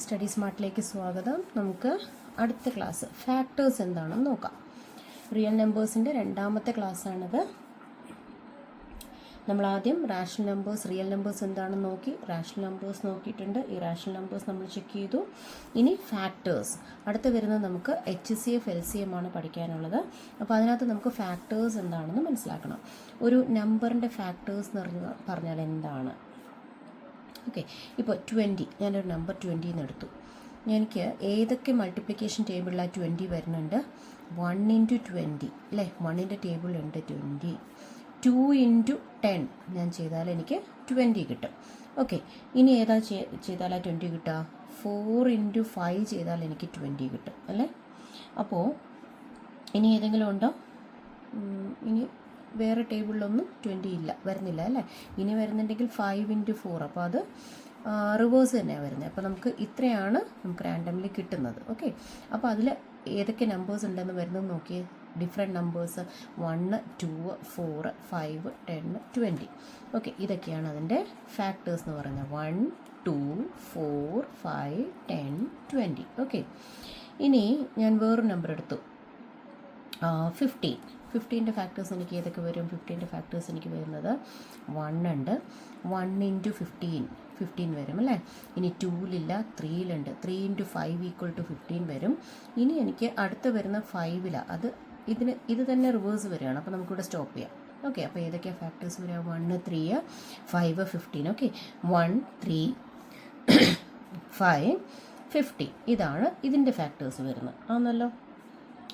Study സ്മാർട്ടിലേക്ക് സ്വാഗതം. നമുക്ക് അടുത്ത ക്ലാസ് ഫാക്ടേഴ്സ് എന്താണെന്ന് നോക്കാം. റിയൽ നമ്പേഴ്സിൻ്റെ രണ്ടാമത്തെ ക്ലാസ്സാണിത്. നമ്മൾ ആദ്യം റാഷണൽ നമ്പേഴ്സ്, റിയൽ നമ്പേഴ്സ് എന്താണെന്ന് നോക്കി. റാഷണൽ നമ്പേഴ്സ് നോക്കിയിട്ടുണ്ട്. ഈ റാഷണൽ നമ്പേഴ്സ് നമ്മൾ ചെക്ക് ചെയ്തു. ഇനി ഫാക്ടേഴ്സ് അടുത്ത് വരുന്നത് നമുക്ക് HCF LCM ആണ് പഠിക്കാനുള്ളത്. അപ്പോൾ അതിനകത്ത് നമുക്ക് ഫാക്ടേഴ്സ് എന്താണെന്ന് മനസ്സിലാക്കണം. ഒരു നമ്പറിൻ്റെ ഫാക്ടേഴ്സ് എന്ന് പറഞ്ഞാൽ എന്താണ്? ഓക്കെ, ഇപ്പോൾ 20, ഞാനൊരു നമ്പർ 20 എന്ന് എടുത്തു. എനിക്ക് ഏതൊക്കെ മൾട്ടിപ്ലിക്കേഷൻ ടേബിളിലാണ് 20 വരുന്നുണ്ട്? 1 × 20 അല്ലേ, 1ൻ്റെ ടേബിളുണ്ട് 20. 2 × 10 ഞാൻ ചെയ്താൽ എനിക്ക് 20 കിട്ടും. ഓക്കെ, ഇനി ഏതാ ചെയ്താലാണ് 20 കിട്ടുക? 4 × 5 ചെയ്താൽ എനിക്ക് 20 കിട്ടും അല്ലേ. അപ്പോൾ ഇനി ഏതെങ്കിലും ഉണ്ടോ? ഇനി വേറെ ടേബിളിലൊന്നും 20 ഇല്ല, വരുന്നില്ല അല്ലേ. ഇനി വരുന്നുണ്ടെങ്കിൽ 5 × 4, അപ്പോൾ അത് റിവേഴ്സ് തന്നെയാണ് വരുന്നത്. അപ്പോൾ നമുക്ക് ഇത്രയാണ് നമുക്ക് റാൻഡംലി കിട്ടുന്നത്. ഓക്കെ, അപ്പോൾ അതിൽ ഏതൊക്കെ നമ്പേഴ്സ് ഉണ്ടെന്ന് വരുന്നത് നോക്കിയേ. Different numbers 1, 2, 4, 5, 10, 20. ഓക്കെ, ഇതൊക്കെയാണ് അതിൻ്റെ ഫാക്ടേഴ്സ് എന്ന് പറയുന്നത്. 1, 2, 4, 5, 10, 20. ഓക്കെ, ഇനി ഞാൻ വേറൊരു നമ്പർ എടുത്തു, 15. 15ൻ്റെ ഫാക്ടേഴ്സ് എനിക്ക് ഏതൊക്കെ വരും? 15ൻ്റെ ഫാക്ടേഴ്സ് എനിക്ക് വരുന്നത് 1 ഉണ്ട്. 1 × 15 വരും അല്ലേ. ഇനി 2ലില്ല, 3ലുണ്ട്. 3 × 5 = 15 വരും. ഇനി എനിക്ക് അടുത്ത് വരുന്ന 5ലാണ്. അത് ഇത് തന്നെ റിവേഴ്സ് വരികയാണ്. അപ്പോൾ നമുക്കിവിടെ സ്റ്റോപ്പ് ചെയ്യാം. ഓക്കെ, അപ്പോൾ ഏതൊക്കെയാണ് ഫാക്ടേഴ്സ് വരിക? 1, 3, 5, 15. ഓക്കെ, 1, 3, 5, 15 ഇതാണ് ഇതിൻ്റെ ഫാക്ടേഴ്സ് വരുന്നത് ആണല്ലോ.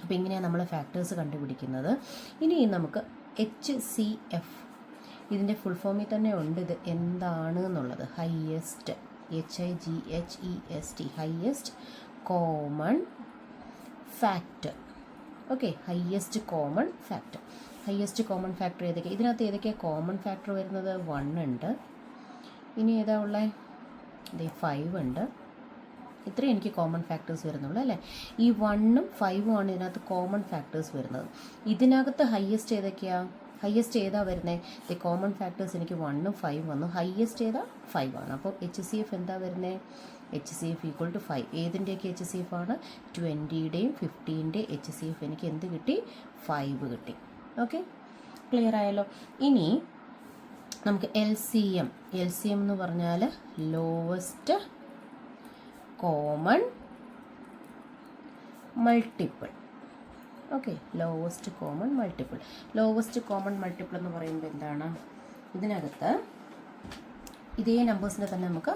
അപ്പോൾ ഇങ്ങനെയാണ് നമ്മൾ ഫാക്ടേഴ്സ് കണ്ടുപിടിക്കുന്നത്. ഇനി നമുക്ക് HCF, ഇതിൻ്റെ ഫുൾ ഫോമിൽ തന്നെ ഉണ്ട് ഇത് എന്താണ് എന്നുള്ളത്. Highest, HIGHEST, highest common factor. Okay, highest common factor. Highest common factor ഏതൊക്കെ? ഇതിനകത്ത് ഏതൊക്കെയാണ് കോമൺ ഫാക്ടർ വരുന്നത്? 1 ഉണ്ട്. ഇനി ഏതാ ഉള്ളത്? 5 ഉണ്ട്. ഇത്രയും എനിക്ക് കോമൺ ഫാക്ടേഴ്സ് വരുന്നുള്ളൂ അല്ലേ. ഈ 1ഉം 5ഉം ആണ് ഇതിനകത്ത് കോമൺ ഫാക്ടേഴ്സ് വരുന്നത്. ഇതിനകത്ത് ഹയസ്റ്റ് ഏതൊക്കെയാണ്? ഹയസ്റ്റ് ഏതാ വരുന്നത്? കോമൺ ഫാക്ടേഴ്സ് എനിക്ക് 1ഉം 5ഉം വന്നു. ഹയസ്റ്റ് ഏതാ? 5 ആണ്. അപ്പോൾ HCF എന്താ വരുന്നത്? HCF = 5. ഏതിൻ്റെയൊക്കെ HCF ആണ്? 20യുടെയും 15ൻ്റെ HCF എനിക്ക് എന്ത് കിട്ടി? 5 കിട്ടി. ഓക്കെ, ക്ലിയർ ആയല്ലോ. ഇനി നമുക്ക് LCM എന്ന് പറഞ്ഞാൽ lowest common multiple. Okay, lowest common multiple. Lowest common multiple എന്ന് പറയുമ്പോൾ എന്താണ്? ഇതിനകത്ത് ഇതേ നമ്പേഴ്സിനെ തന്നെ നമുക്ക്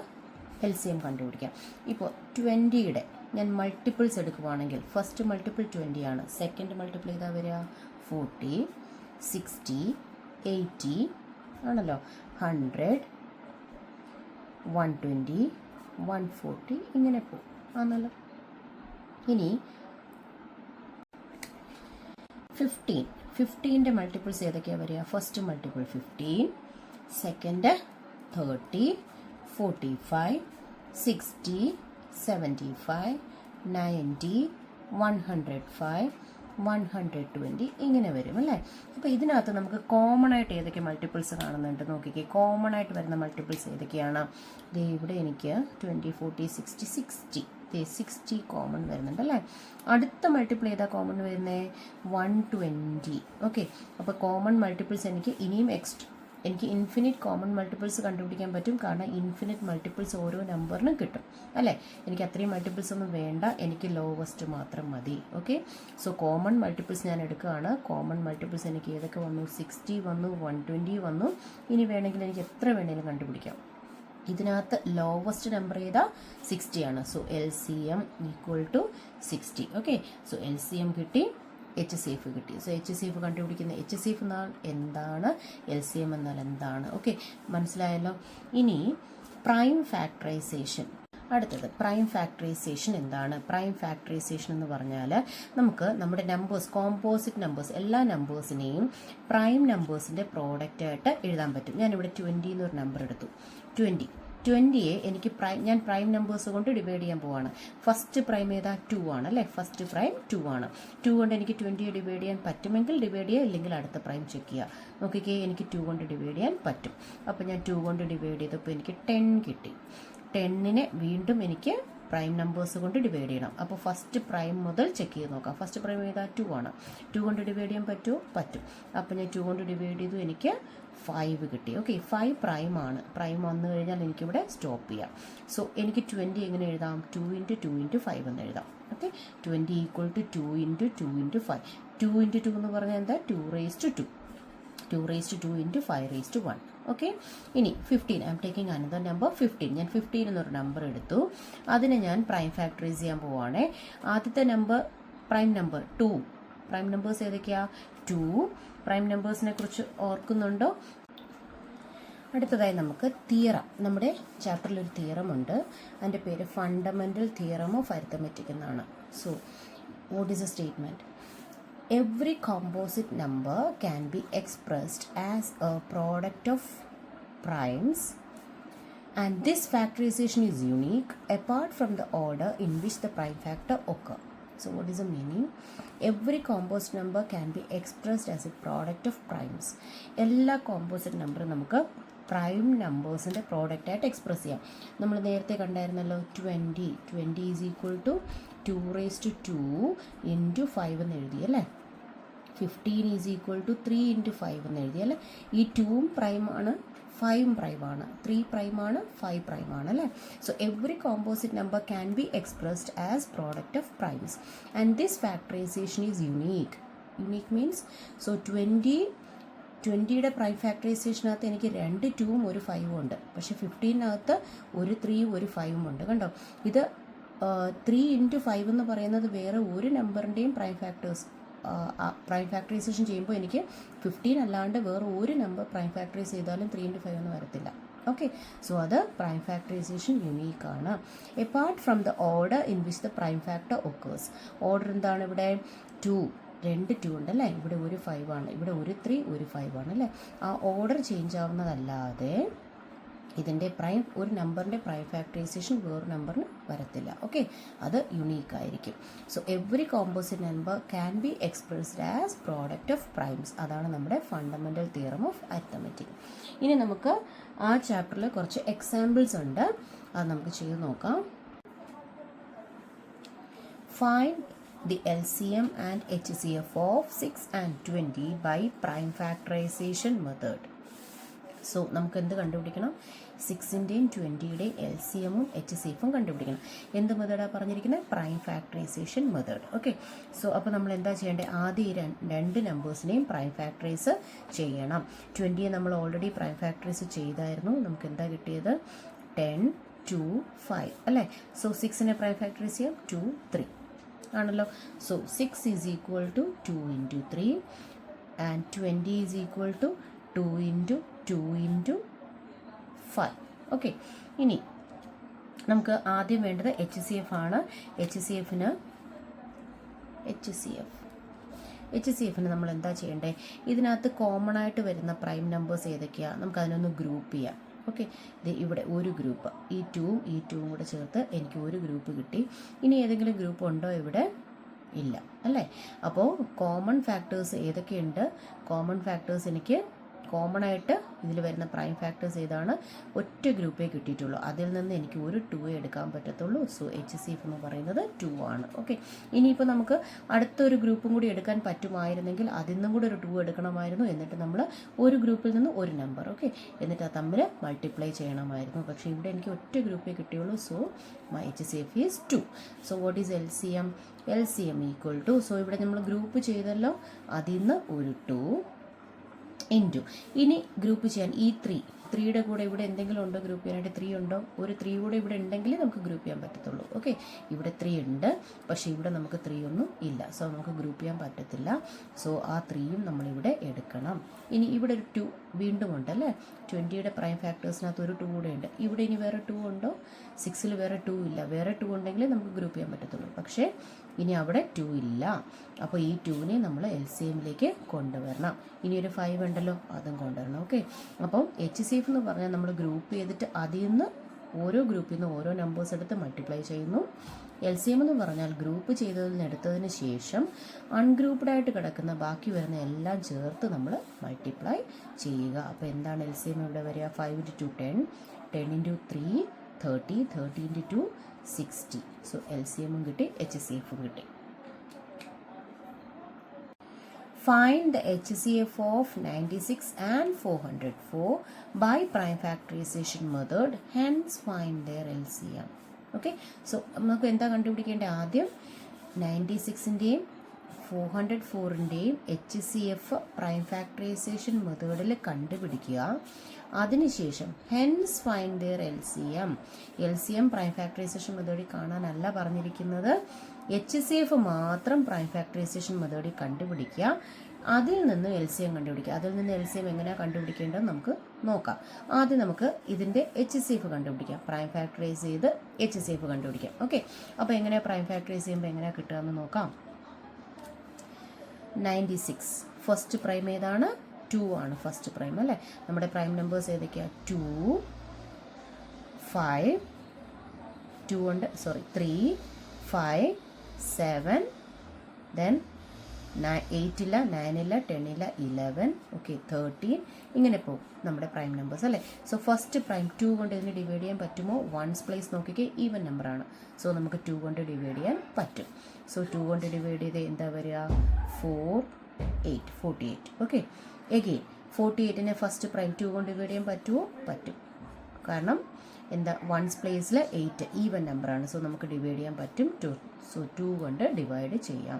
LCM കണ്ടുപിടിക്കാം. ഇപ്പോൾ 20യുടെ ഞാൻ മൾട്ടിപ്പിൾസ് എടുക്കുവാണെങ്കിൽ ഫസ്റ്റ് മൾട്ടിപ്പിൾ 20 ആണ്. സെക്കൻഡ് മൾട്ടിപ്പിൾ ഏതാ വരിക? 40, 60, 80 ആണല്ലോ. 100, 120, 140 ഇങ്ങനെ പോകും ആണല്ലോ. ഇനി 15ൻ്റെ മൾട്ടിപ്പിൾസ് ഏതൊക്കെയാണ് വരിക? ഫസ്റ്റ് മൾട്ടിപ്പിൾ 15, സെക്കൻഡ് 30, 45, 60, 75, 90, 105, 120 ഇങ്ങനെ വരും അല്ലേ. അപ്പോൾ ഇതിനകത്ത് നമുക്ക് കോമൺ ആയിട്ട് ഏതൊക്കെ മൾട്ടിപ്പിൾസ് കാണുന്നുണ്ട് നോക്കിക്കേ. കോമൺ ആയിട്ട് വരുന്ന മൾട്ടിപ്പിൾസ് ഏതൊക്കെയാണ്? ഇവിടെ എനിക്ക് 20, 40, 60, 60 കോമൺ വരുന്നുണ്ട് അല്ലേ. അടുത്ത മൾട്ടിപ്പിൾ ഏതാ കോമൺ വരുന്നത്? 120. ഓക്കെ, അപ്പോൾ കോമൺ മൾട്ടിപ്പിൾസ് എനിക്ക് ഇനിയും എനിക്ക് ഇൻഫിനിറ്റ് കോമൺ മൾട്ടിപ്പിൾസ് കണ്ടുപിടിക്കാൻ പറ്റും. കാരണം ഇൻഫിനിറ്റ് മൾട്ടിപ്പിൾസ് ഓരോ നമ്പറിനും കിട്ടും അല്ലേ. എനിക്ക് അത്രയും മൾട്ടിപ്പിൾസ് ഒന്നും വേണ്ട, എനിക്ക് ലോവസ്റ്റ് മാത്രം മതി. ഓക്കെ, സോ കോമൺ മൾട്ടിപ്പിൾസ് ഞാൻ എടുക്കുകയാണ്. കോമൺ മൾട്ടിപ്പിൾസ് എനിക്ക് ഏതൊക്കെ വന്നു? 60 വന്നു, 120 വന്നു. ഇനി വേണമെങ്കിൽ എനിക്ക് എത്ര വേണമെങ്കിലും കണ്ടുപിടിക്കാം. ഇതിനകത്ത് ലോവസ്റ്റ് നമ്പർ ഏതാ? 60 ആണ്. So LCM = 60. Okay, so LCM കിട്ടി, HCF കിട്ടി. സോ HCF കണ്ടുപിടിക്കുന്ന HCF എന്നാൽ എന്താണ്, LCM എന്നാൽ എന്താണ്? ഓക്കെ, മനസ്സിലായല്ലോ. ഇനി പ്രൈം ഫാക്ടറൈസേഷൻ. അടുത്തത് പ്രൈം ഫാക്ടറൈസേഷൻ എന്താണ്? പ്രൈം ഫാക്ടറൈസേഷൻ എന്ന് പറഞ്ഞാൽ നമുക്ക് നമ്മുടെ നമ്പേഴ്സ്, കോമ്പോസിറ്റ് നമ്പേഴ്സ്, എല്ലാ നമ്പേഴ്സിനെയും പ്രൈം നമ്പേഴ്സിൻ്റെ പ്രോഡക്റ്റായിട്ട് എഴുതാൻ പറ്റും. ഞാനിവിടെ 20 എന്നൊരു നമ്പർ എടുത്തു. 20യെ എനിക്ക് ഞാൻ പ്രൈം നമ്പേഴ്സ് കൊണ്ട് ഡിവൈഡ് ചെയ്യാൻ പോവാണ്. ഫസ്റ്റ് പ്രൈം ഏതാ? 2 ആണ് അല്ലേ. ഫസ്റ്റ് പ്രൈം 2 ആണ്. 2 കൊണ്ട് എനിക്ക് 20 ഡിവൈഡ് ചെയ്യാൻ പറ്റുമെങ്കിൽ ഡിവൈഡ് ചെയ്യുക, ഇല്ലെങ്കിൽ അടുത്ത പ്രൈം ചെക്ക് ചെയ്യുക. നോക്കിക്കേ, എനിക്ക് 2 കൊണ്ട് ഡിവൈഡ് ചെയ്യാൻ പറ്റും. അപ്പോൾ ഞാൻ 2 കൊണ്ട് ഡിവൈഡ് ചെയ്തപ്പോൾ എനിക്ക് 10 കിട്ടി. 10നെ വീണ്ടും എനിക്ക് പ്രൈം നമ്പേഴ്സ് കൊണ്ട് ഡിവൈഡ് ചെയ്യണം. അപ്പോൾ ഫസ്റ്റ് പ്രൈം മുതൽ ചെക്ക് ചെയ്ത് നോക്കാം. ഫസ്റ്റ് പ്രൈം ഏതാ? 2 ആണ്. 2 കൊണ്ട് ഡിവൈഡ് ചെയ്യാൻ പറ്റുമോ? പറ്റും. അപ്പോൾ ഞാൻ 2 കൊണ്ട് ഡിവൈഡ് ചെയ്തു, എനിക്ക് 5 കിട്ടി. ഓക്കെ, 5 പ്രൈം ആണ്. പ്രൈം വന്നു കഴിഞ്ഞാൽ എനിക്കിവിടെ സ്റ്റോപ്പ് ചെയ്യാം. സോ എനിക്ക് 20 എങ്ങനെ എഴുതാം? 2 × 2 × 5 എന്ന് എഴുതാം. ഓക്കെ, 20 = 2 × 2 × 5. 2 × 2 എന്ന് പറഞ്ഞാൽ എന്താ? 2^2. 2^2 × 5^1. ഓക്കെ, ഇനി 15. I am taking another number 15. ഞാൻ 15 എന്നൊരു നമ്പർ എടുത്തു. അതിനെ ഞാൻ പ്രൈം ഫാക്ടറൈസ് ചെയ്യാൻ പോവുകയാണേ. ആദ്യത്തെ number prime number 2. Prime numbers ഏതൊക്കെയാ? 2. പ്രൈം നമ്പേഴ്സിനെ കുറിച്ച് ഓർക്കുന്നുണ്ടോ? അടുത്തതായി നമുക്ക് തിയറം. നമ്മുടെ ചാപ്റ്ററിൽ ഒരു തിയറം ഉണ്ട്. അതിൻ്റെ പേര് ഫണ്ടമെൻ്റൽ തിയറം ഓഫ് അരിത്തമെറ്റിക് എന്നാണ്. So what is A statement? Every composite number can be expressed as a product of primes, and this factorization is unique apart from the order in which the prime factor occur. So what is the meaning? Every composite number can be expressed as a product of primes. എല്ലാ composite നമ്പറും നമുക്ക് prime നമ്പേഴ്സിൻ്റെ പ്രോഡക്റ്റായിട്ട് express ചെയ്യാം. നമ്മൾ നേരത്തെ കണ്ടായിരുന്നല്ലോ 20 = 2^2 × 5 എന്ന് എഴുതി അല്ലേ. 15 = 3 × 5 എന്ന് എഴുതി അല്ലേ. ഈ 2 പ്രൈമാണ്, 5 പ്രൈമാണ്, 3 പ്രൈമാണ്, 5 പ്രൈമാണ് അല്ലേ. So every composite number can be expressed as product of primes and this factorization is unique. Unique means so 20യുടെ പ്രൈം ഫാക്ടറൈസേഷനകത്ത് എനിക്ക് 2 2ഉം ഒരു 5ഉം ഉണ്ട്. പക്ഷേ 15നകത്ത് ഒരു 3ഉം ഒരു 5ഉം ഉണ്ട്. കണ്ടോ, ഇത് 3 × 5 എന്ന് പറയുന്നത് വേറെ ഒരു നമ്പറിൻ്റെയും പ്രൈം ഫാക്ടറൈസേഷൻ ചെയ്യുമ്പോൾ എനിക്ക് 15 അല്ലാണ്ട് വേറെ ഒരു നമ്പർ പ്രൈം ഫാക്ടറൈസ് ചെയ്താലും 3 × 5 ഒന്നും വരത്തില്ല. ഓക്കെ, സോ അത് പ്രൈം ഫാക്ടറൈസേഷൻ യുണീക്കാണ്. Apart from the order in which the prime factor occurs. Order എന്താണ്? ഇവിടെ 2 2 ഉണ്ടല്ലേ, ഇവിടെ ഒരു 5 ആണ്, ഇവിടെ ഒരു 3 ഒരു 5 ആണ് അല്ലേ. ആ ഓർഡർ ചേഞ്ച് ആവുന്നതല്ലാതെ ഇതിൻ്റെ ഒരു നമ്പറിൻ്റെ പ്രൈം ഫാക്ടറൈസേഷൻ വേറൊരു നമ്പറിന് വരത്തില്ല. ഓക്കെ, അത് യുണീക്കായിരിക്കും. So every composite number can be expressed as product of primes. അതാണ് നമ്മുടെ ഫണ്ടമെൻ്റൽ തിയറം ഓഫ് അരിത്തമെറ്റിക്. ഇനി നമുക്ക് ആ ചാപ്റ്ററിൽ കുറച്ച് എക്സാമ്പിൾസ് ഉണ്ട്, അത് നമുക്ക് ചെയ്ത് നോക്കാം. Find the LCM and HCF of 6 and 20 by prime factorization method. So നമുക്ക് എന്ത് കണ്ടുപിടിക്കണം? 6ൻ്റെയും 20യുടെയും LCMഉം HCFും കണ്ടുപിടിക്കണം. എന്ത് മെത്തേഡാണ് പറഞ്ഞിരിക്കുന്നത്? Prime factorisation method. Okay, so അപ്പോൾ നമ്മൾ എന്താ ചെയ്യേണ്ടത്? ആദ്യം രണ്ട് നമ്പേഴ്സിനെയും പ്രൈം ഫാക്ടറൈസ് ചെയ്യണം. 20യെ നമ്മൾ ഓൾറെഡി പ്രൈം ഫാക്ടറൈസ് ചെയ്തായിരുന്നു. നമുക്ക് എന്താ കിട്ടിയത്? 10 2 5 അല്ലേ. സോ 6നെ പ്രൈം ഫാക്ടറൈസ് ചെയ്യാം. 2 3 ആണല്ലോ. So 6 = 2 × 3 and 20 = 2 × 2 × 5. ഓക്കെ, ഇനി നമുക്ക് ആദ്യം വേണ്ടത് HCF ആണ്. HCFന് നമ്മൾ എന്താ ചെയ്യേണ്ടത്? ഇതിനകത്ത് കോമൺ ആയിട്ട് വരുന്ന പ്രൈം നമ്പേഴ്സ് ഏതൊക്കെയാണ്? നമുക്ക് അതിനൊന്ന് ഗ്രൂപ്പ് ചെയ്യാം. ഓക്കെ, ഇവിടെ ഒരു ഗ്രൂപ്പ്, ഈ 2ഉം കൂടെ ചേർത്ത് എനിക്ക് ഒരു ഗ്രൂപ്പ് കിട്ടി. ഇനി ഏതെങ്കിലും ഗ്രൂപ്പ് ഉണ്ടോ? ഇവിടെ ഇല്ല അല്ലേ. അപ്പോൾ കോമൺ ഫാക്ടേഴ്സ് ഏതൊക്കെയുണ്ട്? കോമൺ ഫാക്ടേഴ്സ് എനിക്ക് കോമൺ ആയിട്ട് ഇതിൽ വരുന്ന പ്രൈം ഫാക്ടേഴ്സ് ഏതാണ്? ഒറ്റ ഗ്രൂപ്പേ കിട്ടിയിട്ടുള്ളൂ. അതിൽ നിന്ന് എനിക്ക് ഒരു 2 എടുക്കാൻ പറ്റത്തുള്ളൂ. സോ HCF എന്ന് പറയുന്നത് 2 ആണ്. ഓക്കെ, ഇനിയിപ്പോൾ നമുക്ക് അടുത്തൊരു ഗ്രൂപ്പും കൂടി എടുക്കാൻ പറ്റുമായിരുന്നെങ്കിൽ അതിൽ നിന്നും കൂടി ഒരു 2 എടുക്കണമായിരുന്നു. എന്നിട്ട് നമ്മൾ ഒരു ഗ്രൂപ്പിൽ നിന്ന് ഒരു നമ്പർ, ഓക്കെ, എന്നിട്ട് അത് തമ്മിൽ മൾട്ടിപ്ലൈ ചെയ്യണമായിരുന്നു. പക്ഷേ ഇവിടെ എനിക്ക് ഒറ്റ ഗ്രൂപ്പേ കിട്ടിയുള്ളൂ. So my HCF is 2. So what is LCM? LCM = so ഇവിടെ നമ്മൾ ഗ്രൂപ്പ് ചെയ്തല്ലോ, അതിൽ നിന്ന് ഒരു 2 ഇൻറ്റു, ഇനി ഗ്രൂപ്പ് ചെയ്യാൻ ഈ 3യുടെ കൂടെ ഇവിടെ എന്തെങ്കിലും ഉണ്ടോ ഗ്രൂപ്പ് ചെയ്യാനായിട്ട്? 3 ഉണ്ടോ? ഒരു 3 കൂടെ ഇവിടെ ഉണ്ടെങ്കിൽ നമുക്ക് ഗ്രൂപ്പ് ചെയ്യാൻ പറ്റത്തുള്ളൂ. ഓക്കെ, ഇവിടെ 3 ഉണ്ട്, പക്ഷേ ഇവിടെ നമുക്ക് 3 ഒന്നും ഇല്ല. സോ നമുക്ക് ഗ്രൂപ്പ് ചെയ്യാൻ പറ്റത്തില്ല. സോ ആ 3യും നമ്മളിവിടെ എടുക്കണം. ഇനി ഇവിടെ ഒരു 2 വീണ്ടും ഉണ്ട് അല്ലേ. 20യുടെ പ്രൈം ഫാക്ടേഴ്സിനകത്ത് ഒരു 2 കൂടെ ഉണ്ട്. ഇവിടെ ഇനി വേറെ 2 ഉണ്ടോ? 6ൽ വേറെ 2 ഇല്ല. വേറെ 2 ഉണ്ടെങ്കിൽ നമുക്ക് ഗ്രൂപ്പ് ചെയ്യാൻ പറ്റത്തുള്ളൂ. പക്ഷേ ഇനി അവിടെ 2 ഇല്ല. അപ്പോൾ ഈ 2നെ നമ്മൾ LCMലേക്ക് കൊണ്ടുവരണം. ഇനി ഒരു 5 ഉണ്ടല്ലോ, അതും കൊണ്ടുവരണം. ഓക്കെ, അപ്പം HCF എന്ന് പറഞ്ഞാൽ നമ്മൾ ഗ്രൂപ്പ് ചെയ്തിട്ട് അതിൽ നിന്ന് ഓരോ ഗ്രൂപ്പിൽ നിന്ന് ഓരോ നമ്പേഴ്സ് എടുത്ത് മൾട്ടിപ്ലൈ ചെയ്യുന്നു. LCM എന്ന് പറഞ്ഞാൽ ഗ്രൂപ്പ് ചെയ്തതിൽ നിന്ന് എടുത്തതിന് ശേഷം അൺഗ്രൂപ്പ്ഡ് ആയിട്ട് കിടക്കുന്ന ബാക്കി വരുന്ന എല്ലാം ചേർത്ത് നമ്മൾ മൾട്ടിപ്ലൈ ചെയ്യുക. അപ്പോൾ എന്താണ് LCM ഇവിടെ വരിക? 5 × 2 10, 10 × 3 30, 30 × 2 60. സോ LCM കിട്ടി, HCF കിട്ടി. Find the HCF of 96 and 404 by prime factorization method. Hence find their LCM. Okay, so നമുക്ക് എന്താ കണ്ടുപിടിക്കേണ്ടത്? ആദ്യം 96ൻ്റെയും 404ൻ്റെയും HCF പ്രൈം ഫാക്ടറൈസേഷൻ മെത്തേഡിൽ കണ്ടുപിടിക്കുക. അതിനുശേഷം hence find their LCM prime factorisation മെത്തേഡിൽ കാണാനല്ല പറഞ്ഞിരിക്കുന്നത്, HCF മാത്രം പ്രൈം ഫാക്ടറൈസേഷൻ മെത്തേഡിൽ കണ്ടുപിടിക്കുക. അതിൽ നിന്ന് LCM കണ്ടുപിടിക്കുക. അതിൽ നിന്ന് LCM എങ്ങനെയാണ് കണ്ടുപിടിക്കേണ്ടത് നമുക്ക് നോക്കാം. ആദ്യം നമുക്ക് ഇതിൻ്റെ HCF കണ്ടുപിടിക്കാം. പ്രൈം ഫാക്ടറൈസ് ചെയ്ത് HCF കണ്ടുപിടിക്കാം. ഓക്കെ, അപ്പോൾ എങ്ങനെയാണ് പ്രൈം ഫാക്ടറൈസ് ചെയ്യുമ്പോൾ എങ്ങനെയാണ് കിട്ടുകയെന്ന് നോക്കാം. 96 ഫസ്റ്റ് പ്രൈം ഏതാണ്? 2 ആണ് ഫസ്റ്റ് പ്രൈം അല്ലേ. നമ്മുടെ പ്രൈം നമ്പേഴ്സ് ഏതൊക്കെയാണ്? 2, 5, 3, 5, 7, then 8 ഇല്ല, 9 ഇല്ല, 10 ഇല്ല, 11, ഓക്കെ 13, ഇങ്ങനെ പോകും നമ്മുടെ പ്രൈം നമ്പേഴ്സ് അല്ലേ. സോ ഫസ്റ്റ് പ്രൈം 2 കൊണ്ട് ഇതിന് ഡിവൈഡ് ചെയ്യാൻ പറ്റുമോ? വൺസ് പ്ലേസ് നോക്കിക്കേ, ഈവൻ നമ്പറാണ്. സോ നമുക്ക് 2 കൊണ്ട് ഡിവൈഡ് ചെയ്യാൻ പറ്റും. സോ 2 കൊണ്ട് ഡിവൈഡ് ചെയ്ത് എന്താ വരിക? 4, 8, 48. ഓക്കെ, എഗെയിൻ 48നെ ഫസ്റ്റ് പ്രൈം 2 കൊണ്ട് ഡിവൈഡ് ചെയ്യാൻ പറ്റുമോ? പറ്റും. കാരണം എന്താ, വൺസ് പ്ലേസിൽ 8 ഈവൻ നമ്പറാണ്. സോ നമുക്ക് ഡിവൈഡ് ചെയ്യാൻ പറ്റും. 2, സോ 2 കൊണ്ട് ഡിവൈഡ് ചെയ്യാം.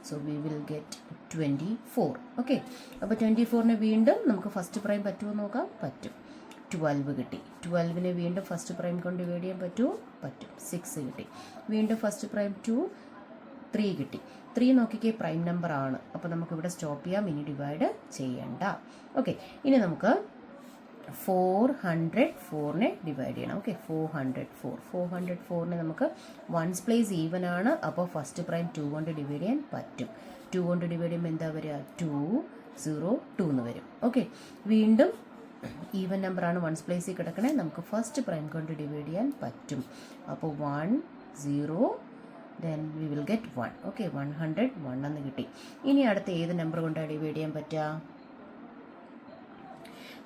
So we will get 24. Okay, അപ്പോൾ 24നെ വീണ്ടും നമുക്ക് ഫസ്റ്റ് പ്രൈം പറ്റുമോ നോക്കാം. പറ്റും. 12 കിട്ടി. 12നെ വീണ്ടും ഫസ്റ്റ് പ്രൈം കൊണ്ട് ഡിവൈഡ് ചെയ്യാൻ പറ്റുമോ? പറ്റും. 6 കിട്ടി. വീണ്ടും ഫസ്റ്റ് പ്രൈം 2, 3 കിട്ടി. 3 നോക്കിക്കേ പ്രൈം നമ്പർ ആണ്. അപ്പോൾ നമുക്കിവിടെ സ്റ്റോപ്പ് ചെയ്യാം, ഇനി ഡിവൈഡ് ചെയ്യണ്ട. ഓക്കെ, ഇനി നമുക്ക് 404നെ ഡിവൈഡ് ചെയ്യണം. ഓക്കെ, 404നെ നമുക്ക് വൺസ് പ്ലേസ് ഈവൻ ആണ്. അപ്പോൾ ഫസ്റ്റ് പ്രൈം 2 കൊണ്ട് ഡിവൈഡ് ചെയ്യാൻ പറ്റും. 2 കൊണ്ട് ഡിവൈഡ് ചെയ്യുമ്പോൾ എന്താ വരിക? 2, 0, 2 എന്ന് വരും. ഓക്കെ, വീണ്ടും ഈവൻ നമ്പറാണ് വൺസ് പ്ലേസിൽ കിടക്കണേ. നമുക്ക് ഫസ്റ്റ് പ്രൈം കൊണ്ട് ഡിവൈഡ് ചെയ്യാൻ പറ്റും. അപ്പോൾ 1, 0, then we will get 1. Okay, 101 എന്ന് കിട്ടി. ഇനി അടുത്ത ഏത് നമ്പർ കൊണ്ടാണ് ഡിവൈഡ് ചെയ്യാൻ പറ്റുക?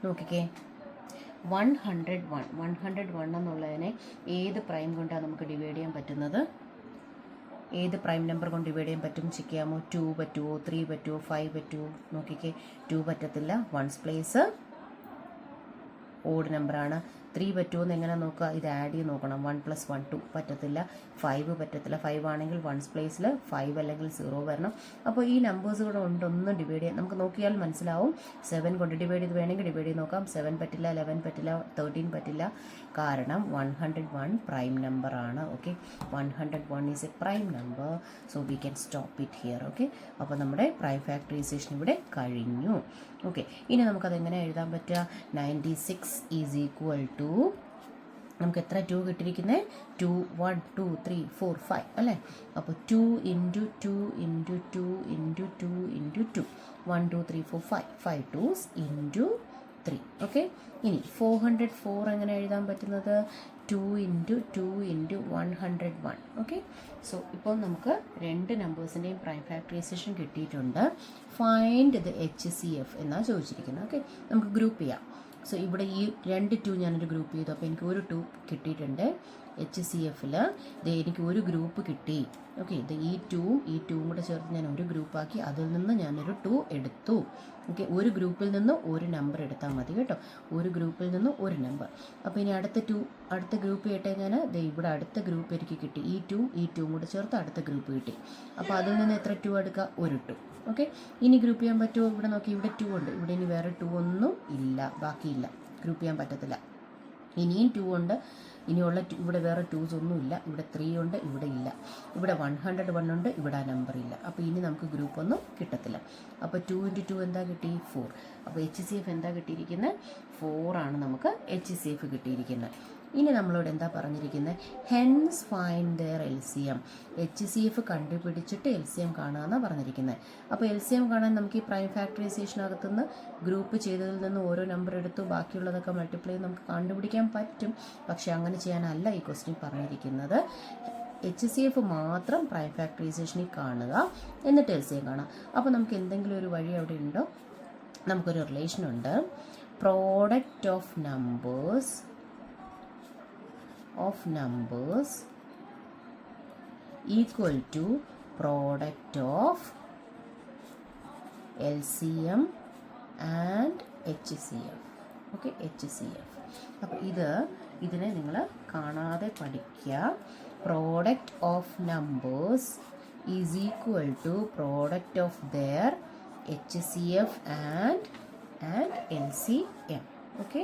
നോക്കിക്കേ, 101 എന്നുള്ളതിനെ ഏത് പ്രൈം കൊണ്ടാണ് നമുക്ക് ഡിവൈഡ് ചെയ്യാൻ പറ്റുന്നത്? ഏത് പ്രൈം നമ്പർ കൊണ്ട് ഡിവൈഡ് ചെയ്യാൻ പറ്റും? ചെക്ക് ചെയ്യാമോ? 2 പറ്റുമോ? 3 പറ്റുമോ? 5 പറ്റുമോ? നോക്കിക്കേ, 2 പറ്റത്തില്ല, വൺസ് പ്ലേസ് ഓഡ് നമ്പറാണ്. 3 പറ്റുമോ എന്ന് എങ്ങനെ നോക്കുക? ഇത് ആഡ് ചെയ്ത് നോക്കണം. 1 + 1 2 പറ്റത്തില്ല. 5 പറ്റത്തില്ല. 5 ആണെങ്കിൽ വൺസ് പ്ലേസിൽ 5 അല്ലെങ്കിൽ 0 വരണം. അപ്പോൾ ഈ നമ്പേഴ്സ് കൂടെ ഉണ്ടൊന്നും ഡിവൈഡ് ചെയ്യാൻ നമുക്ക് നോക്കിയാൽ മനസ്സിലാവും. 7 കൊണ്ട് ഡിവൈഡ് ചെയ്ത് വേണമെങ്കിൽ ഡിവൈഡ് ചെയ്ത് നോക്കാം. 7 പറ്റില്ല, 11 പറ്റില്ല, 13 പറ്റില്ല. കാരണം 101 പ്രൈം നമ്പർ ആണ്. Okay, 101 is A prime number. So we can stop it here. Okay, അപ്പോൾ നമ്മുടെ പ്രൈം ഫാക്ടറൈസേഷൻ ഇവിടെ കഴിഞ്ഞു. ഓക്കെ, ഇനി നമുക്കത് എങ്ങനെ എഴുതാൻ പറ്റുക? 96 ഈസ് ഈക്വൽ ടു, നമുക്ക് എത്ര 2 കിട്ടിയിരിക്കുന്നത്? 2, 1, 2, 3, 4, 5 അല്ലേ. അപ്പോൾ 2 × 2 × 2 × 2 × 2, 1, 2, 3, 4, 5, 5 2s × 3. ഓക്കെ, ഇനി 404 എങ്ങനെ എഴുതാൻ പറ്റുന്നത്? 2 × 2 × 101. ഓക്കെ, സോ ഇപ്പോൾ നമുക്ക് രണ്ട് നമ്പേഴ്സിൻ്റെയും പ്രൈം ഫാക്ടറൈസേഷൻ കിട്ടിയിട്ടുണ്ട്. ഫൈൻഡ് ദ HCF എന്നാണ് ചോദിച്ചിരിക്കുന്നത്. ഓക്കെ, നമുക്ക് ഗ്രൂപ്പ് ചെയ്യാം. സോ ഇവിടെ ഈ 2 ഞാനൊരു ഗ്രൂപ്പ് ചെയ്തു. അപ്പോൾ എനിക്ക് ഒരു 2 കിട്ടിയിട്ടുണ്ട്. HCFൽ എനിക്ക് ഒരു ഗ്രൂപ്പ് കിട്ടി. ഓക്കെ, ഇത് ഈ 2 കൂടെ ചേർത്ത് ഞാൻ ഒരു ഗ്രൂപ്പാക്കി. അതിൽ നിന്ന് ഞാനൊരു 2 എടുത്തു. ഓക്കെ, ഒരു ഗ്രൂപ്പിൽ നിന്ന് ഒരു നമ്പർ എടുത്താൽ മതി കേട്ടോ. ഒരു ഗ്രൂപ്പിൽ നിന്ന് ഒരു നമ്പർ. അപ്പോൾ ഇനി അടുത്ത ഗ്രൂപ്പ് ചെയ്യട്ടെ ഞാൻ. ഇവിടെ അടുത്ത ഗ്രൂപ്പ് എനിക്ക് കിട്ടി. ഈ 2 കൂടെ ചേർത്ത് അടുത്ത ഗ്രൂപ്പ് കിട്ടി. അപ്പോൾ അതിൽ നിന്ന് എത്ര 2 എടുക്കുക? ഒരു 2. ഓക്കെ, ഇനി ഗ്രൂപ്പ് ചെയ്യാൻ പറ്റുമോ? ഇവിടെ നോക്കി, ഇവിടെ 2 ഉണ്ട്. ഇവിടെ ഇനി വേറെ 2 ഒന്നും ഇല്ല, ബാക്കിയില്ല, ഗ്രൂപ്പ് ചെയ്യാൻ പറ്റത്തില്ല. ഇനിയും 2 ഉണ്ട്. ഇനിയുള്ള ഇവിടെ വേറെ 2s ഒന്നുമില്ല. ഇവിടെ 3 ഉണ്ട്, ഇവിടെ ഇല്ല. ഇവിടെ 101 ഉണ്ട്, ഇവിടെ ആ നമ്പർ ഇല്ല. അപ്പോൾ ഇനി നമുക്ക് ഗ്രൂപ്പ് ഒന്നും കിട്ടത്തില്ല. അപ്പോൾ 2 × 2 എന്താ കിട്ടി? 4. അപ്പോൾ HCF എന്താ കിട്ടിയിരിക്കുന്നത്? 4 ആണ് നമുക്ക് HCF കിട്ടിയിരിക്കുന്നത്. ഇനി നമ്മളോട് എന്താ പറഞ്ഞിരിക്കുന്നത്? Hence find their LCM. HCF കണ്ടുപിടിച്ചിട്ട് LCM കാണുകയെന്നാണ് പറഞ്ഞിരിക്കുന്നത്. അപ്പോൾ LCM കാണാൻ നമുക്ക് ഈ പ്രൈം ഫാക്ടറൈസേഷനകത്തുനിന്ന് ഗ്രൂപ്പ് ചെയ്തതിൽ നിന്ന് ഓരോ നമ്പർ എടുത്തു ബാക്കിയുള്ളതൊക്കെ മൾട്ടിപ്ലൈ നമുക്ക് കണ്ടുപിടിക്കാൻ പറ്റും. പക്ഷേ അങ്ങനെ ചെയ്യാനല്ല ഈ ക്വസ്റ്റ്യൻ പറഞ്ഞിരിക്കുന്നത്. HCF മാത്രം പ്രൈം ഫാക്ടറൈസേഷനിൽ കാണുക, എന്നിട്ട് LCM കാണാം. അപ്പോൾ നമുക്ക് എന്തെങ്കിലും ഒരു വഴി അവിടെ ഉണ്ടോ? നമുക്കൊരു റിലേഷൻ ഉണ്ട്. Product of numbers equal to product of LCM and HCF. Okay, HCF. അപ്പോൾ ഇതിനെ നിങ്ങൾ കാണാതെ പഠിക്കുക. Product of numbers is equal to product of their HCF and LCM. Okay,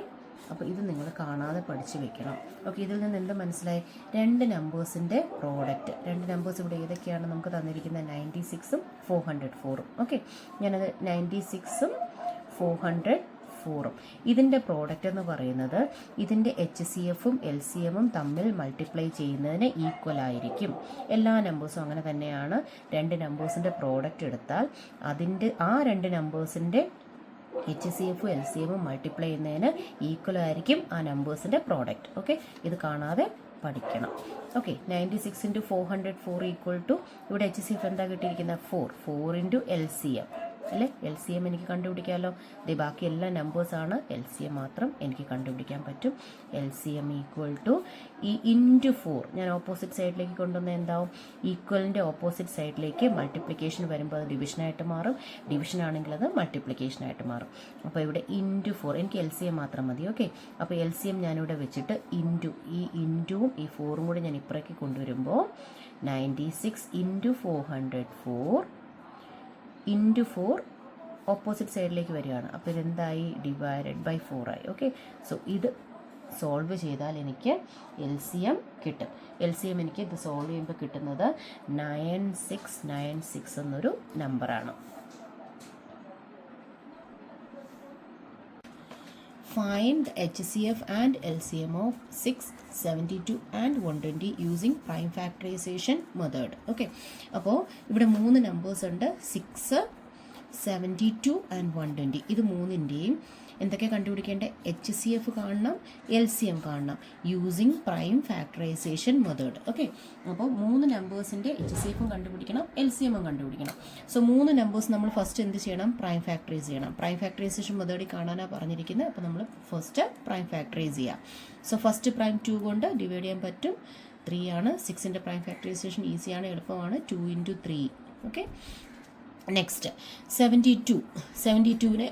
അപ്പോൾ ഇത് നിങ്ങൾ കാണാതെ പഠിച്ച് വെക്കണം. ഓക്കെ, ഇതിൽ നിന്ന് എന്ത് മനസ്സിലായി? രണ്ട് നമ്പേഴ്സിൻ്റെ പ്രോഡക്റ്റ്, രണ്ട് നമ്പേഴ്സ് ഇവിടെ ഏതൊക്കെയാണ് നമുക്ക് തന്നിരിക്കുന്നത്? 96ഉം 404ഉം. ഓക്കെ, ഞാനത് 96ഉം 404ഉം ഇതിൻ്റെ പ്രോഡക്റ്റ് എന്ന് പറയുന്നത് ഇതിൻ്റെ HCFും LCMും തമ്മിൽ മൾട്ടിപ്ലൈ ചെയ്യുന്നതിന് ഈക്വൽ ആയിരിക്കും. എല്ലാ നമ്പേഴ്സും അങ്ങനെ തന്നെയാണ്. രണ്ട് നമ്പേഴ്സിൻ്റെ പ്രോഡക്റ്റ് എടുത്താൽ ആ രണ്ട് നമ്പേഴ്സിൻ്റെ HCFും LCMും മൾട്ടിപ്ലൈ ചെയ്യുന്നതിന് ഈക്വൽ ആയിരിക്കും ആ നമ്പേഴ്സിൻ്റെ പ്രോഡക്റ്റ്. ഓക്കെ, ഇത് കാണാതെ പഠിക്കണം. ഓക്കെ, 96 × 404 ഈക്വൽ ടു ഇവിടെ HCF എന്താ കിട്ടിയിരിക്കുന്നത്? 4 × LCM അല്ലേ? LCM എനിക്ക് കണ്ടുപിടിക്കാമല്ലോ. ബാക്കി എല്ലാ നമ്പേഴ്സാണ്, LCM മാത്രം എനിക്ക് കണ്ടുപിടിക്കാൻ പറ്റും. LCM ഈക്വൽ ടു ഈ ഇൻറ്റു 4 ഞാൻ ഓപ്പോസിറ്റ് സൈഡിലേക്ക് കൊണ്ടുവന്ന എന്താവും? ഈക്വലിൻ്റെ ഓപ്പോസിറ്റ് സൈഡിലേക്ക് മൾട്ടിപ്ലിക്കേഷൻ വരുമ്പോൾ അത് ഡിവിഷനായിട്ട് മാറും, ഡിവിഷൻ ആണെങ്കിൽ അത് മൾട്ടിപ്ലിക്കേഷനായിട്ട് മാറും. അപ്പോൾ ഇവിടെ ഇൻറ്റു 4 എനിക്ക് LCM മാത്രം മതി. ഓക്കെ, അപ്പോൾ LCM ഞാനിവിടെ വെച്ചിട്ട് ഈ ഇൻറ്റുവും ഈ 4ഉം കൂടി ഞാൻ ഇപ്പുറേക്ക് കൊണ്ടുവരുമ്പോൾ 96 × 404 × 4 ഓപ്പോസിറ്റ് സൈഡിലേക്ക് വരികയാണ്. അപ്പോൾ ഇതെന്തായി? /4 ആയി. ഓക്കെ, സോ ഇത് സോൾവ് ചെയ്താൽ എനിക്ക് LCM കിട്ടും. LCM എനിക്ക് ഇത് സോൾവ് ചെയ്യുമ്പോൾ കിട്ടുന്നത് 9696 എന്നൊരു നമ്പറാണ്. Find the HCF and LCM of 6, 72 and 120 using prime factorization method. Okay, അപ്പോൾ ഇവിടെ 3 നമ്പേഴ്സ് ഉണ്ട്, 6, 72 and 120. ഇത് മൂന്നിൻ്റെയും എന്തൊക്കെ കണ്ടുപിടിക്കേണ്ടത്? HCF കാണണം, LCM കാണണം, using prime factorisation method. Okay, അപ്പോൾ 3 നമ്പേഴ്സിൻ്റെ HCFും കണ്ടുപിടിക്കണം, LCMും കണ്ടുപിടിക്കണം. സോ 3 നമ്പേഴ്സ് നമ്മൾ ഫസ്റ്റ് എന്ത് ചെയ്യണം? പ്രൈം ഫാക്ടറൈസ് ചെയ്യണം. പ്രൈം ഫാക്ടറൈസേഷൻ മെത്തേഡിൽ കാണാനാണ് പറഞ്ഞിരിക്കുന്നത്. അപ്പോൾ നമ്മൾ ഫസ്റ്റ് പ്രൈം ഫാക്ടറൈസ് ചെയ്യാം. സോ ഫസ്റ്റ് പ്രൈം 2 കൊണ്ട് ഡിവൈഡ് ചെയ്യാൻ പറ്റും, 3 ആണ്. 6ൻ്റെ പ്രൈം ഫാക്ടറൈസേഷൻ ഈസിയാണ്, എളുപ്പമാണ്. 2 × 3. ഓക്കെ, നെക്സ്റ്റ് 72നെ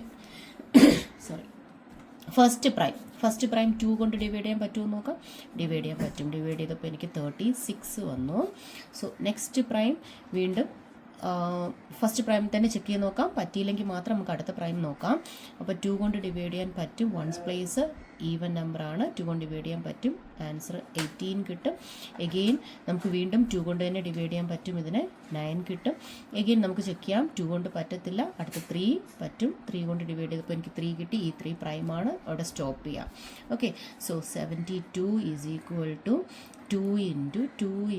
ഫസ്റ്റ് പ്രൈം 2 കൊണ്ട് ഡിവൈഡ് ചെയ്യാൻ പറ്റുമോ നോക്കാം. ഡിവൈഡ് ചെയ്യാൻ പറ്റും. ഡിവൈഡ് ചെയ്തപ്പോൾ എനിക്ക് 36 വന്നു. സോ നെക്സ്റ്റ് പ്രൈം വീണ്ടും ഫസ്റ്റ് പ്രൈം തന്നെ ചെക്ക് ചെയ്ത് നോക്കാം. പറ്റിയില്ലെങ്കിൽ മാത്രം നമുക്ക് അടുത്ത പ്രൈം നോക്കാം. അപ്പോൾ 2 കൊണ്ട് ഡിവൈഡ് ചെയ്യാൻ പറ്റും. 1's പ്ലേസ് ഈവൻ നമ്പറാണ്, 2 കൊണ്ട് ഡിവൈഡ് ചെയ്യാൻ പറ്റും. ആൻസർ 18 കിട്ടും. എഗെയിൻ നമുക്ക് വീണ്ടും 2 കൊണ്ട് തന്നെ ഡിവൈഡ് ചെയ്യാൻ പറ്റും. ഇതിന് 9 കിട്ടും. എഗെയിൻ നമുക്ക് ചെക്ക് ചെയ്യാം. 2 കൊണ്ട് പറ്റത്തില്ല, അടുത്ത 3 പറ്റും. 3 കൊണ്ട് ഡിവൈഡ് ചെയ്തപ്പോൾ എനിക്ക് 3 കിട്ടി. ഈ 3 പ്രൈമാണ്, അവിടെ സ്റ്റോപ്പ് ചെയ്യാം. Okay, so 72 is equal to 2 × 2 ×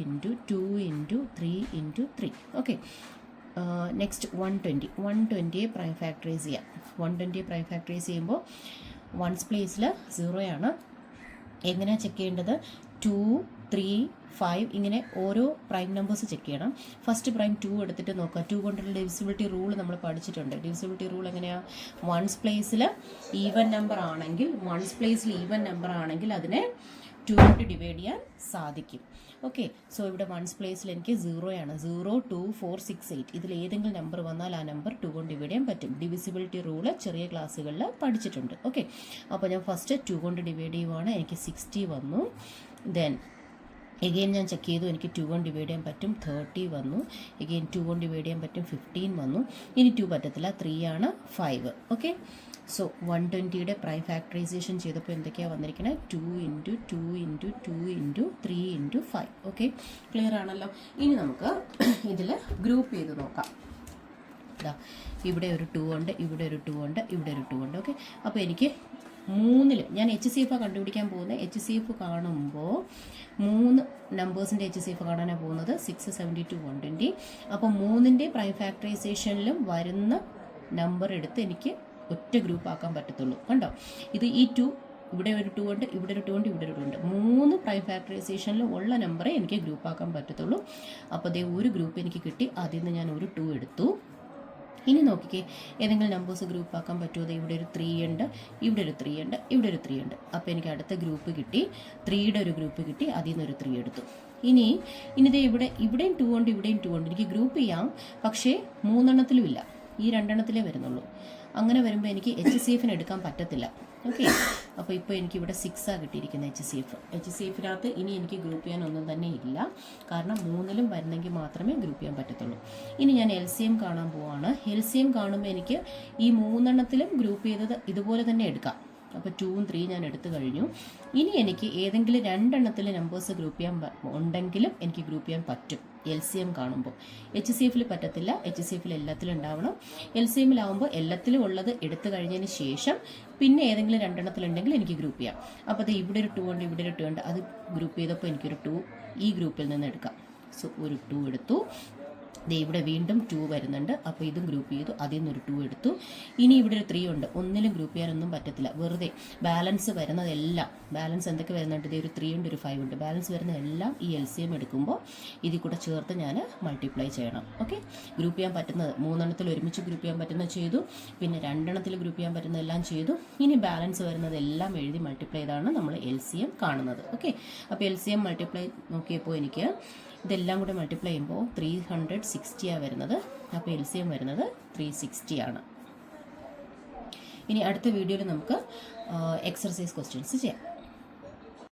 2 × 3 × 3. Okay, next 120 prime factorise ചെയ്യാം. 120 പ്രൈം ഫാക്ടറൈസ് ചെയ്യുമ്പോൾ 1's പ്ലേസിൽ 0 ആണ്. എങ്ങനെയാണ് ചെക്ക് ചെയ്യേണ്ടത്? 2, 3, 5 ഇങ്ങനെ ഓരോ പ്രൈം നമ്പേഴ്സ് ചെക്ക് ചെയ്യണം. ഫസ്റ്റ് പ്രൈം 2 എടുത്തിട്ട് നോക്കുക. 2 കൊണ്ടുള്ള ഡിവിസിബിലിറ്റി റൂൾ നമ്മൾ പഠിച്ചിട്ടുണ്ട്. ഡിവിസിബിലിറ്റി റൂൾ എങ്ങനെയാണ്? 1's പ്ലേസിൽ ഈവൻ നമ്പർ ആണെങ്കിൽ അതിനെ 2 കൊണ്ട് ഡിവൈഡ് ചെയ്യാൻ സാധിക്കും. ഓക്കെ, സോ ഇവിടെ 1's പ്ലേസിൽ എനിക്ക് 0 ആണ്. 0, 2, 4, 6, 8 ഇതിൽ ഏതെങ്കിലും നമ്പർ വന്നാൽ ആ നമ്പർ 2 കൊണ്ട് ഡിവൈഡ് ചെയ്യാൻ പറ്റും. ഡിവിസിബിലിറ്റി റൂള് ചെറിയ ക്ലാസ്സുകളിൽ പഠിച്ചിട്ടുണ്ട്. ഓക്കെ, അപ്പോൾ ഞാൻ ഫസ്റ്റ് 2 കൊണ്ട് ഡിവൈഡ് ചെയ്യുവാണ്. എനിക്ക് 60 വന്നു. ദെൻ എഗെയിൻ ഞാൻ ചെക്ക് ചെയ്തു, എനിക്ക് 2 കൊണ്ട് ഡിവൈഡ് ചെയ്യാൻ പറ്റും. 30 വന്നു. എഗെയിൻ 2 കൊണ്ട് ഡിവൈഡ് ചെയ്യാൻ പറ്റും. 15 വന്നു. ഇനി 2 പറ്റത്തില്ല, 3 ആണ്, 5. ഓക്കെ, സോ 120യുടെ പ്രൈം ഫാക്ടറൈസേഷൻ ചെയ്തപ്പോൾ എന്തൊക്കെയാണ് വന്നിരിക്കുന്നത്? 2 × 2 × 2 × 3 × 5. ഓക്കെ, ക്ലിയർ ആണല്ലോ. ഇനി നമുക്ക് ഇതിൽ ഗ്രൂപ്പ് ചെയ്ത് നോക്കാം. ഇവിടെ ഒരു 2 ഉണ്ട്, ഇവിടെ ഒരു 2 ഉണ്ട്, ഇവിടെ ഒരു 2 ഉണ്ട്. ഓക്കെ, അപ്പോൾ എനിക്ക് 3 ഞാൻ HCF കണ്ടുപിടിക്കാൻ പോകുന്നത്. HCF കാണുമ്പോൾ 3 നമ്പേഴ്സിൻ്റെ HCF കാണാനാണ് പോകുന്നത്. 6, 72, 120. അപ്പോൾ 3ൻ്റെ പ്രൈം ഫാക്ടറൈസേഷനിലും വരുന്ന നമ്പർ എടുത്ത് എനിക്ക് ഒറ്റ ഗ്രൂപ്പ് ആക്കാൻ പറ്റത്തുള്ളൂ. കണ്ടോ, ഇത് ഈ 2 ഇവിടെ ഒരു 2 ഉണ്ട്, ഇവിടെ ഒരു 2 ഉണ്ട്, ഇവിടെ ഒരു 2 ഉണ്ട്. 3 പ്രൈം ഫാക്ടറൈസേഷനിൽ ഉള്ള നമ്പറെ എനിക്ക് ഗ്രൂപ്പ് ആക്കാൻ പറ്റത്തുള്ളൂ. അപ്പോൾ അതേ ഒരു ഗ്രൂപ്പ് എനിക്ക് കിട്ടി. അതിൽ നിന്ന് ഞാൻ ഒരു 2 എടുത്തു. ഇനി നോക്കിക്കേ, ഏതെങ്കിലും നമ്പേഴ്സ് ഗ്രൂപ്പ് ആക്കാൻ പറ്റുമോ? ഇവിടെ ഒരു 3 ഉണ്ട്, ഇവിടെ ഒരു 3 ഉണ്ട്, ഇവിടെ ഒരു 3 ഉണ്ട്. അപ്പോൾ എനിക്ക് അടുത്ത ഗ്രൂപ്പ് കിട്ടി, 3യുടെ ഒരു ഗ്രൂപ്പ് കിട്ടി, അതിൽ നിന്നൊരു 3 എടുത്തു. ഇനിതേ ഇവിടെയും 2 ഉണ്ട്, ഇവിടെയും 2 ഉണ്ട്. എനിക്ക് ഗ്രൂപ്പ് ചെയ്യാം, പക്ഷേ 3 എണ്ണത്തിലും ഇല്ല, ഈ 2 എണ്ണത്തിലേ വരുന്നുള്ളൂ. അങ്ങനെ വരുമ്പോൾ എനിക്ക് HCFന് എടുക്കാൻ പറ്റത്തില്ല. ഓക്കെ, അപ്പോൾ ഇപ്പോൾ എനിക്ക് ഇവിടെ 6 കിട്ടിയിരിക്കുന്നത് HCFിനകത്ത് ഇനി എനിക്ക് ഗ്രൂപ്പ് ചെയ്യാൻ ഒന്നും തന്നെ ഇല്ല, കാരണം 3ലും വരുന്നെങ്കിൽ മാത്രമേ ഗ്രൂപ്പ് ചെയ്യാൻ പറ്റത്തുള്ളൂ. ഇനി ഞാൻ LCM കാണാൻ പോവാണ്. LCM കാണുമ്പോൾ എനിക്ക് ഈ 3 എണ്ണത്തിലും ഗ്രൂപ്പ് ചെയ്തത് ഇതുപോലെ തന്നെ എടുക്കാം. അപ്പോൾ 2ഉം 3 ഞാൻ എടുത്തു കഴിഞ്ഞു. ഇനി എനിക്ക് ഏതെങ്കിലും 2 എണ്ണത്തിൽ നമ്പേഴ്സ് ഗ്രൂപ്പ് ചെയ്യാൻ ഉണ്ടെങ്കിലും എനിക്ക് ഗ്രൂപ്പ് ചെയ്യാൻ പറ്റും LCM കാണുമ്പോൾ. HCFിൽ പറ്റത്തില്ല, HCFിൽ എല്ലാത്തിലും ഉണ്ടാവണം. LCMലാവുമ്പോൾ എല്ലാത്തിലും ഉള്ളത് എടുത്തു കഴിഞ്ഞതിന് ശേഷം പിന്നെ ഏതെങ്കിലും 2 എണ്ണത്തിലുണ്ടെങ്കിൽ എനിക്ക് ഗ്രൂപ്പ് ചെയ്യാം. അപ്പോൾ അത് ഇവിടെ ഒരു 2 ഉണ്ട്, ഇവിടെ ഒരു 2 ഉണ്ട്, അത് ഗ്രൂപ്പ് ചെയ്തപ്പോൾ എനിക്കൊരു 2 ഈ ഗ്രൂപ്പിൽ നിന്ന് എടുക്കാം. സോ ഒരു 2 എടുത്തു. ഇവിടെ വീണ്ടും 2 വരുന്നുണ്ട്, അപ്പോൾ ഇതും ഗ്രൂപ്പ് ചെയ്തു, അതിൽ നിന്നൊരു 2 എടുത്തു. ഇനി ഇവിടെ ഒരു 3 ഉണ്ട്, ഒന്നിലും ഗ്രൂപ്പ് ചെയ്യാനൊന്നും പറ്റത്തില്ല, വെറുതെ ബാലൻസ് വരുന്നതെല്ലാം, ബാലൻസ് എന്തൊക്കെ വരുന്നുണ്ട്, ഒരു 3 ഉണ്ട്, ഒരു 5 ഉണ്ട്, ബാലൻസ് വരുന്നതെല്ലാം ഈ LCM എടുക്കുമ്പോൾ ഇതിൽ കൂടെ ചേർത്ത് ഞാൻ മൾട്ടിപ്ലൈ ചെയ്യണം. ഓക്കെ, ഗ്രൂപ്പ് ചെയ്യാൻ പറ്റുന്നത് 3 എണ്ണത്തിൽ ഒരുമിച്ച് ഗ്രൂപ്പ് ചെയ്യാൻ പറ്റുന്നത് ചെയ്തു, പിന്നെ 2 എണ്ണത്തിൽ ഗ്രൂപ്പ് ചെയ്യാൻ പറ്റുന്നതെല്ലാം ചെയ്തു. ഇനി ബാലൻസ് വരുന്നതെല്ലാം എഴുതി മൾട്ടിപ്ലൈ ചെയ്താണ് നമ്മൾ LCM കാണുന്നത്. ഓക്കെ, അപ്പോൾ LCM മൾട്ടിപ്ലൈ നോക്കിയപ്പോൾ എനിക്ക് ഇതെല്ലാം കൂടെ മൾട്ടിപ്ലൈ ചെയ്യുമ്പോൾ 360 വരുന്നത്. അപ്പോൾ LCM വരുന്നത് 360 ആണ്. ഇനി അടുത്ത വീഡിയോയിൽ നമുക്ക് എക്സർസൈസ് ക്വസ്റ്റ്യൻസ് ചെയ്യാം.